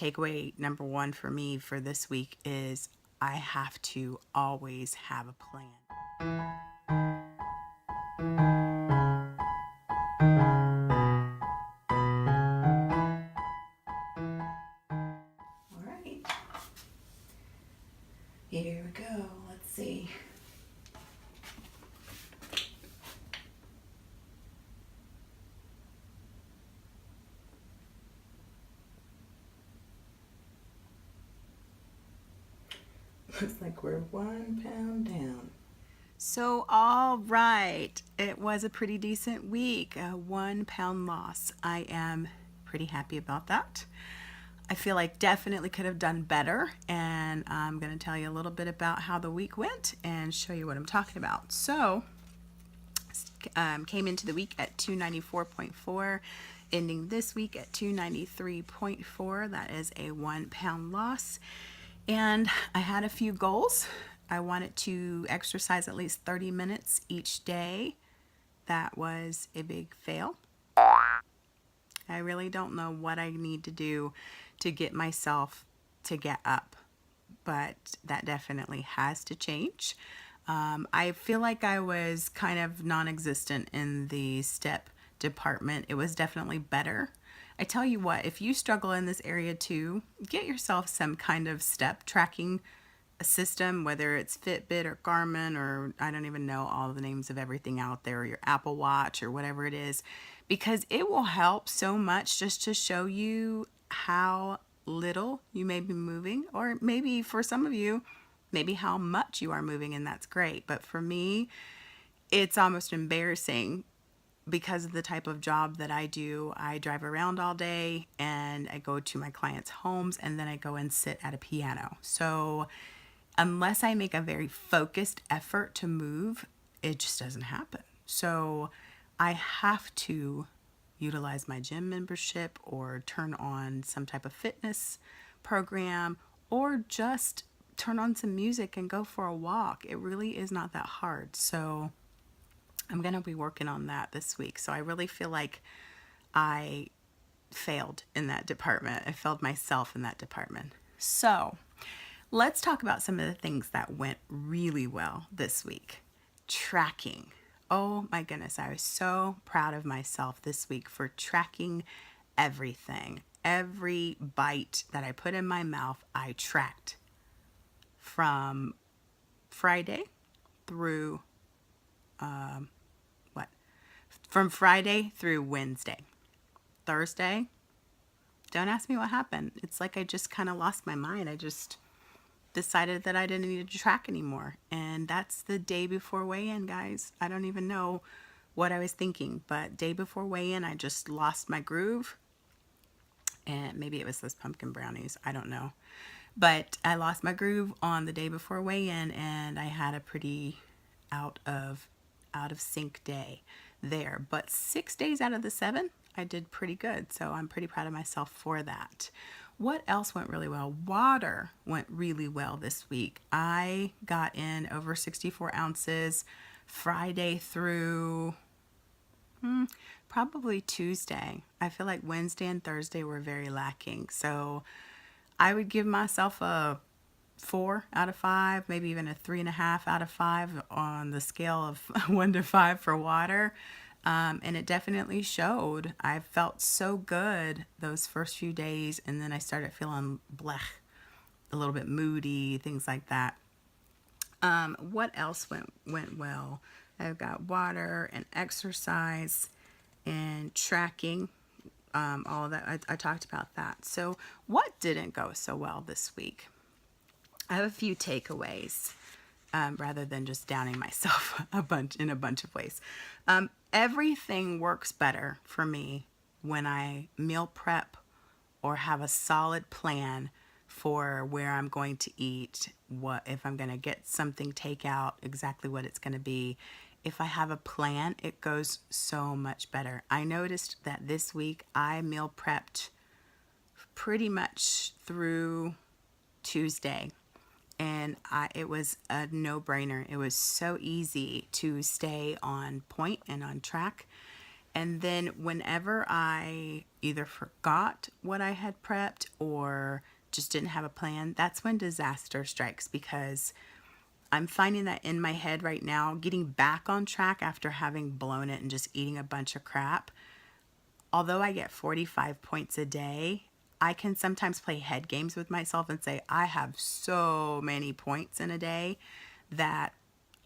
takeaway number one for me for this week is I have to always have a plan. All right. Here we go. Let's see. Looks like we're 1 pound down. So, all right, it was a pretty decent week, a 1 pound loss. I am pretty happy about that. I feel like definitely could have done better, and I'm going to tell you a little bit about how the week went and show you what I'm talking about. So, came into the week at 294.4, ending this week at 293.4. That is a 1 pound loss. And I had a few goals. I wanted to exercise at least 30 minutes each day. That was a big fail. I really don't know what I need to do to get myself to get up, but that definitely has to change. I feel like I was kind of non-existent in the step department. It was definitely better. I tell you what, if you struggle in this area too, get yourself some kind of step tracking system, whether it's Fitbit or Garmin, or I don't even know all the names of everything out there, or your Apple Watch or whatever it is, because it will help so much just to show you how little you may be moving, or maybe for some of you, maybe how much you are moving, and that's great. But for me, it's almost embarrassing because of the type of job that I do. I drive around all day and I go to my clients' homes and then I go and sit at a piano. So unless I make a very focused effort to move, it just doesn't happen. So I have to utilize my gym membership or turn on some type of fitness program or just turn on some music and go for a walk. It really is not that hard. So I'm going to be working on that this week. So I really feel like I failed in that department. I failed myself in that department. So let's talk about some of the things that went really well this week. Tracking. Oh my goodness, I was so proud of myself this week for tracking everything. Every bite that I put in my mouth, I tracked from Friday through from Friday through Wednesday. Thursday, don't ask me what happened. It's like I just kind of lost my mind. I just decided that I didn't need to track anymore. And that's the day before weigh-in, guys. I don't even know what I was thinking, but day before weigh-in, I just lost my groove. And maybe it was those pumpkin brownies. I don't know. But I lost my groove on the day before weigh-in, and I had a pretty out of sync day there. But 6 days out of the 7, I did pretty good. So I'm pretty proud of myself for that. What else went really well? Water went really well this week. I got in over 64 ounces Friday through probably Tuesday. I feel like Wednesday and Thursday were very lacking. So I would give myself a 4 out of 5, maybe even a 3.5 out of 5 on the scale of 1 to 5 for water. And it definitely showed. I felt so good those first few days, and then I started feeling blech, a little bit moody, things like that. What else went well? I've got water and exercise and tracking. All of that, I talked about that. So what didn't go so well this week? I have a few takeaways rather than just downing myself in a bunch of ways. Everything works better for me when I meal prep or have a solid plan for where I'm going to eat, what if I'm going to get something takeout, exactly what it's going to be. If I have a plan, it goes so much better. I noticed that this week I meal prepped pretty much through Tuesday, and it was a no-brainer. It was so easy to stay on point and on track. And then whenever I either forgot what I had prepped or just didn't have a plan, that's when disaster strikes, because I'm finding that in my head right now, getting back on track after having blown it and just eating a bunch of crap, although I get 45 points a day, I can sometimes play head games with myself and say, I have so many points in a day that,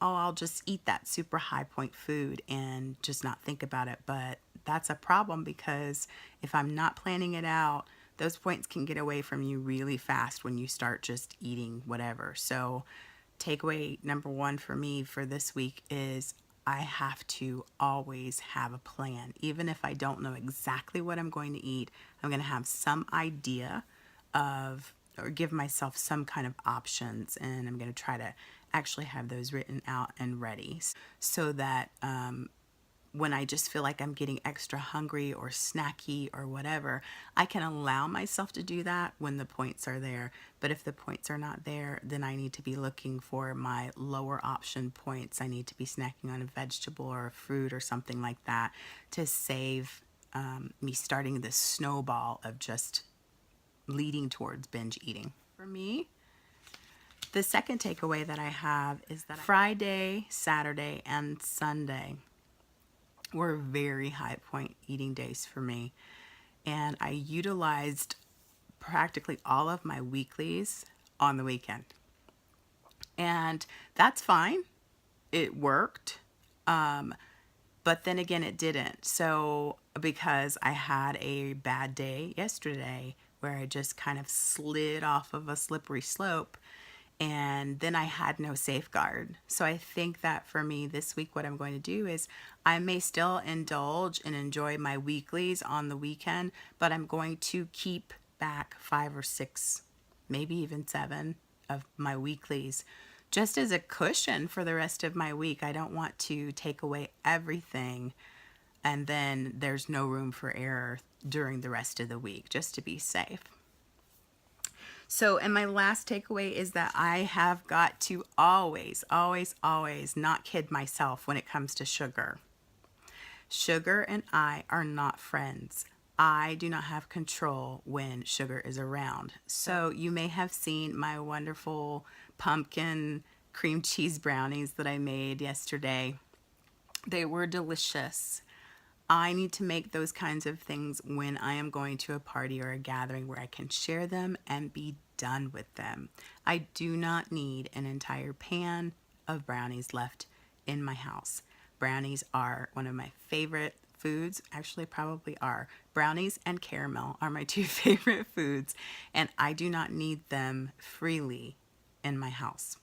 oh, I'll just eat that super high point food and just not think about it. But that's a problem, because if I'm not planning it out, those points can get away from you really fast when you start just eating whatever. So takeaway number one for me for this week is I have to always have a plan. Even if I don't know exactly what I'm going to eat, I'm going to have some idea of, or give myself some kind of options, and I'm going to try to actually have those written out and ready, so that when I just feel like I'm getting extra hungry or snacky or whatever, I can allow myself to do that when the points are there. But if the points are not there, then I need to be looking for my lower option points. I need to be snacking on a vegetable or a fruit or something like that to save me starting this snowball of just leading towards binge eating. For me, the second takeaway that I have is that Friday, Saturday, and Sunday were very high point eating days for me. And I utilized practically all of my weeklies on the weekend. And that's fine. It worked. But then again, it didn't. So, because I had a bad day yesterday where I just kind of slid off of a slippery slope, and then I had no safeguard. So I think that for me this week, what I'm going to do is I may still indulge and enjoy my weeklies on the weekend, but I'm going to keep back 5 or 6, maybe even 7 of my weeklies, just as a cushion for the rest of my week. I don't want to take away everything and then there's no room for error during the rest of the week, just to be safe. So, and my last takeaway is that I have got to always, always, always not kid myself when it comes to sugar. Sugar and I are not friends. I do not have control when sugar is around. So you may have seen my wonderful pumpkin cream cheese brownies that I made yesterday. They were delicious. I need to make those kinds of things when I am going to a party or a gathering where I can share them and be done with them. I do not need an entire pan of brownies left in my house. Brownies are one of my favorite foods. Actually, probably are. Brownies and caramel are my two favorite foods, and I do not need them freely in my house.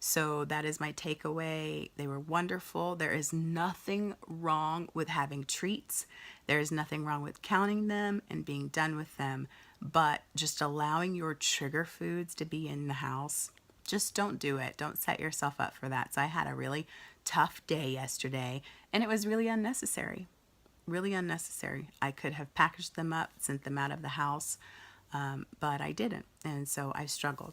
So that is my takeaway. They were wonderful. There is nothing wrong with having treats. There is nothing wrong with counting them and being done with them. But just allowing your trigger foods to be in the house, just don't do it. Don't set yourself up for that. So I had a really tough day yesterday, and it was really unnecessary. Really unnecessary. I could have packaged them up, sent them out of the house, but I didn't. And so I struggled.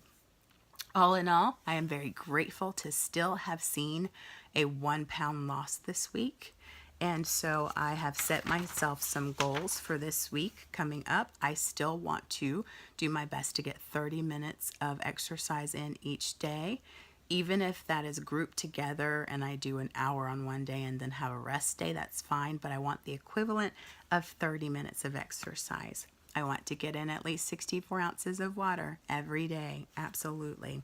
All in all, I am very grateful to still have seen a 1 pound loss this week. And so I have set myself some goals for this week coming up. I still want to do my best to get 30 minutes of exercise in each day, even if that is grouped together and I do an hour on one day and then have a rest day, that's fine. But I want the equivalent of 30 minutes of exercise. I want to get in at least 64 ounces of water every day. Absolutely.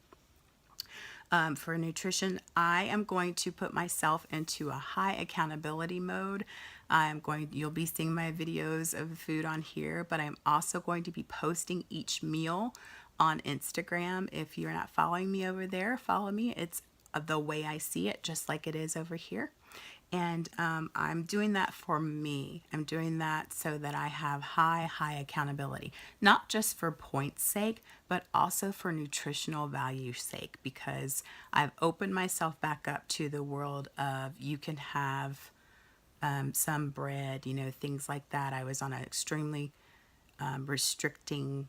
For nutrition, I am going to put myself into a high accountability mode. You'll be seeing my videos of the food on here, but I'm also going to be posting each meal on Instagram. If you're not following me over there, follow me. It's TheWeighISeeIt, just like it is over here. And I'm doing that for me. I'm doing that so that I have high accountability, not just for points sake, but also for nutritional value sake, because I've opened myself back up to the world of you can have some bread, things like that. I was on an extremely restricting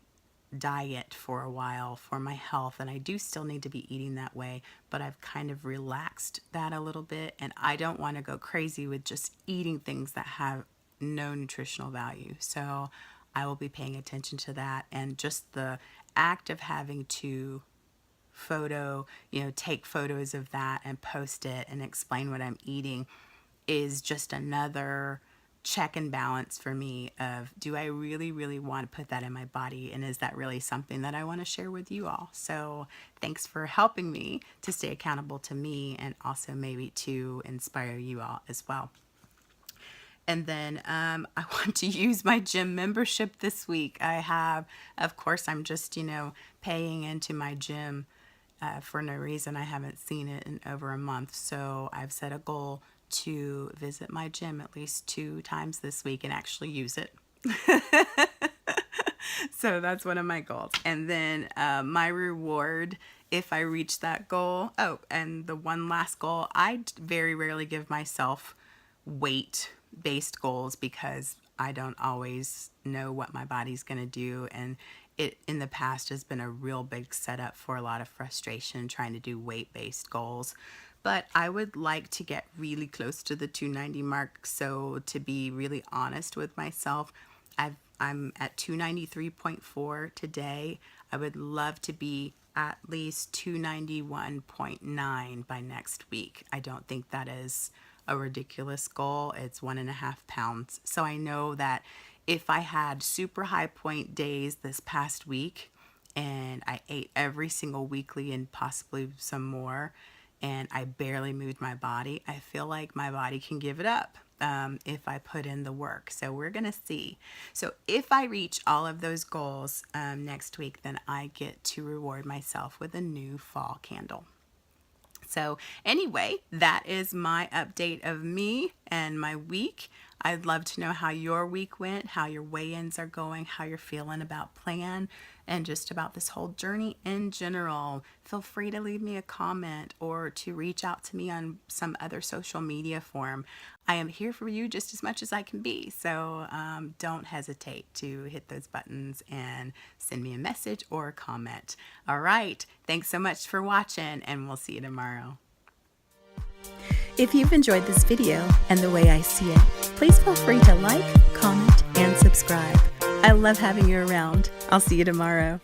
diet for a while for my health, and I do still need to be eating that way, but I've kind of relaxed that a little bit, and I don't want to go crazy with just eating things that have no nutritional value. So I will be paying attention to that. And just the act of having to take photos of that and post it and explain what I'm eating is just another check and balance for me of, do I really, really want to put that in my body? And is that really something that I want to share with you all? So thanks for helping me to stay accountable to me and also maybe to inspire you all as well. And then I want to use my gym membership this week. Of course, I'm just, paying into my gym for no reason. I haven't seen it in over a month. So I've set a goal to visit my gym at least 2 times this week and actually use it. So that's one of my goals. And then my reward, if I reach that goal. Oh, and the one last goal, I very rarely give myself weight-based goals because I don't always know what my body's going to do. And it in the past has been a real big setup for a lot of frustration trying to do weight-based goals. But I would like to get really close to the 290 mark. So to be really honest with myself, I'm at 293.4 today. I would love to be at least 291.9 by next week. I don't think that is a ridiculous goal. It's 1.5 pounds. So I know that if I had super high point days this past week and I ate every single weekly and possibly some more, and I barely moved my body, I feel like my body can give it up if I put in the work. So we're going to see. So if I reach all of those goals next week, then I get to reward myself with a new fall candle. So anyway, that is my update of me and my week. I'd love to know how your week went, how your weigh-ins are going, how you're feeling about plan, and just about this whole journey in general. Feel free to leave me a comment or to reach out to me on some other social media form. I am here for you just as much as I can be. So don't hesitate to hit those buttons and send me a message or a comment. All right. Thanks so much for watching, and we'll see you tomorrow. If you've enjoyed this video and the way I see it, please feel free to like, comment, and subscribe. I love having you around. I'll see you tomorrow.